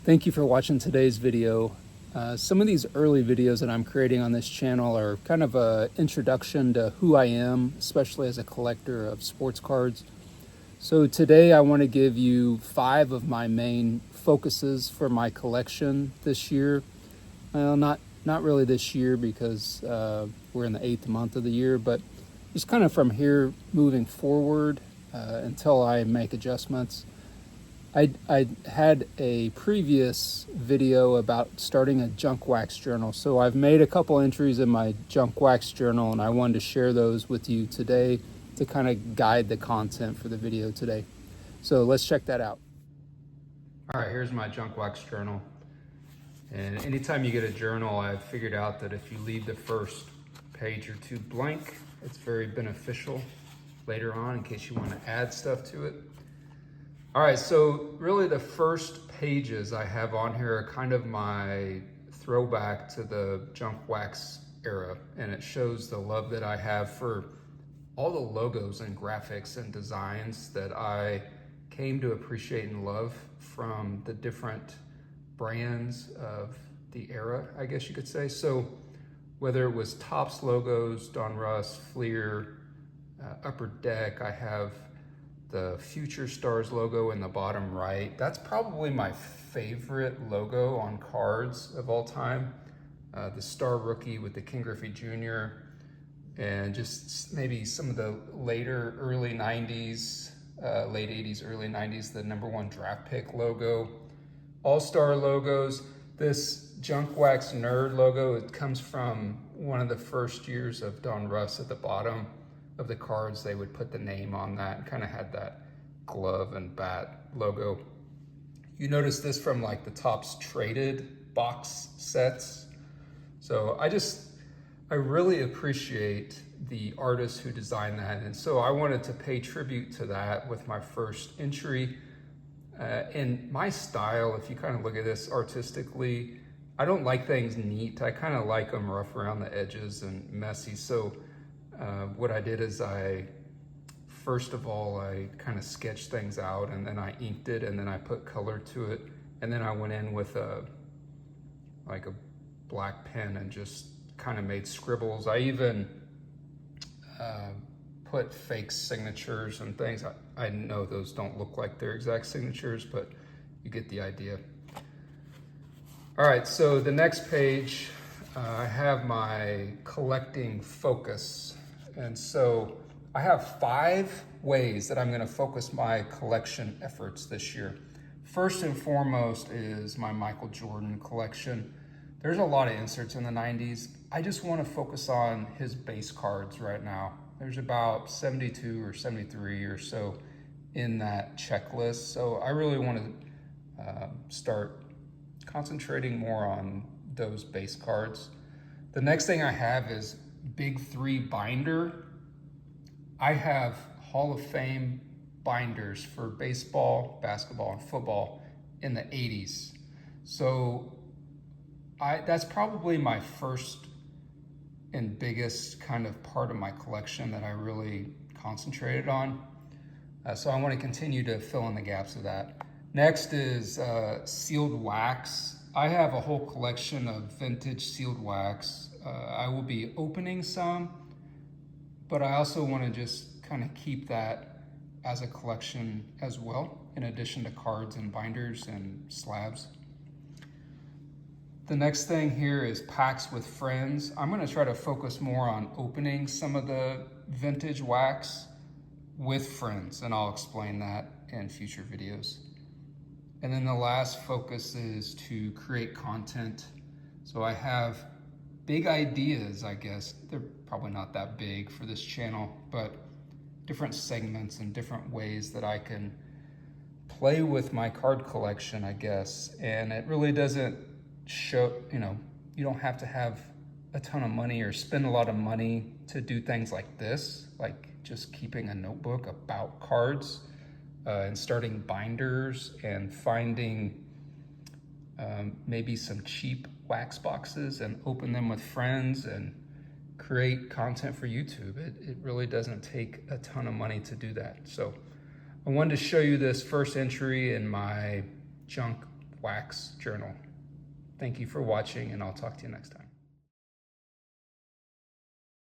Thank you for watching today's video. Some of these early videos that I'm creating on this channel are kind of an introduction to who I am, especially as a collector of sports cards. So today I want to give you 5 of my main focuses for my collection this year. Well, not really this year because we're in the 8th month of the year, but just kind of from here moving forward until I make adjustments. I had a previous video about starting a junk wax journal. So I've made a couple entries in my junk wax journal and I wanted to share those with you today to kind of guide the content for the video today. So let's check that out. All right, here's my junk wax journal. And anytime you get a journal, I've figured out that if you leave the first page or two blank, it's very beneficial later on in case you want to add stuff to it. All right, so really the first pages I have on here are kind of my throwback to the junk wax era, and it shows the love that I have for all the logos and graphics and designs that I came to appreciate and love from the different brands of the era, I guess you could say. So whether it was Topps logos, Donruss, Fleer, Upper Deck, I have the Future Stars logo in the bottom right. That's probably my favorite logo on cards of all time. The Star Rookie with the Ken Griffey Jr. and just maybe some of the later early 90s, late 80s, early 90s, the #1 draft pick logo. All-Star logos. This Junk Wax Nerd logo, it comes from one of the first years of Donruss. At the bottom of the cards, they would put the name on that and kind of had that glove and bat logo. You notice this from like the Topps traded box sets. So I really appreciate the artists who designed that. And so I wanted to pay tribute to that with my first entry. And my style, if you kind of look at this artistically, I don't like things neat. I kind of like them rough around the edges and messy. So what I did is first of all, I kind of sketched things out and then I inked it and then I put color to it. And then I went in with like a black pen and just kind of made scribbles. I even put fake signatures and things. I know those don't look like their exact signatures, but you get the idea. All right, so the next page, I have my collecting focus. And so I have 5 ways that I'm gonna focus my collection efforts this year. First and foremost is my Michael Jordan collection. There's a lot of inserts in the 90s. I just wanna focus on his base cards right now. There's about 72 or 73 or so in that checklist. So I really wanna start concentrating more on those base cards. The next thing I have is Big 3 binder. I have Hall of Fame binders for baseball, basketball, and football in the 80s. So that's probably my first and biggest kind of part of my collection that I really concentrated on. So I want to continue to fill in the gaps of that. Next is sealed wax. I have a whole collection of vintage sealed wax. I will be opening some, but I also want to just kind of keep that as a collection as well, in addition to cards and binders and slabs. The next thing here is packs with friends. I'm going to try to focus more on opening some of the vintage wax with friends, and I'll explain that in future videos. And then the last focus is to create content. So I have big ideas, I guess. They're probably not that big for this channel, but different segments and different ways that I can play with my card collection, I guess. And it really doesn't show, you don't have to have a ton of money or spend a lot of money to do things like this, like just keeping a notebook about cards and starting binders and finding maybe some cheap wax boxes and open them with friends and create content for YouTube. It really doesn't take a ton of money to do that. So I wanted to show you this first entry in my junk Wax Journal. Thank you for watching, and I'll talk to you next time.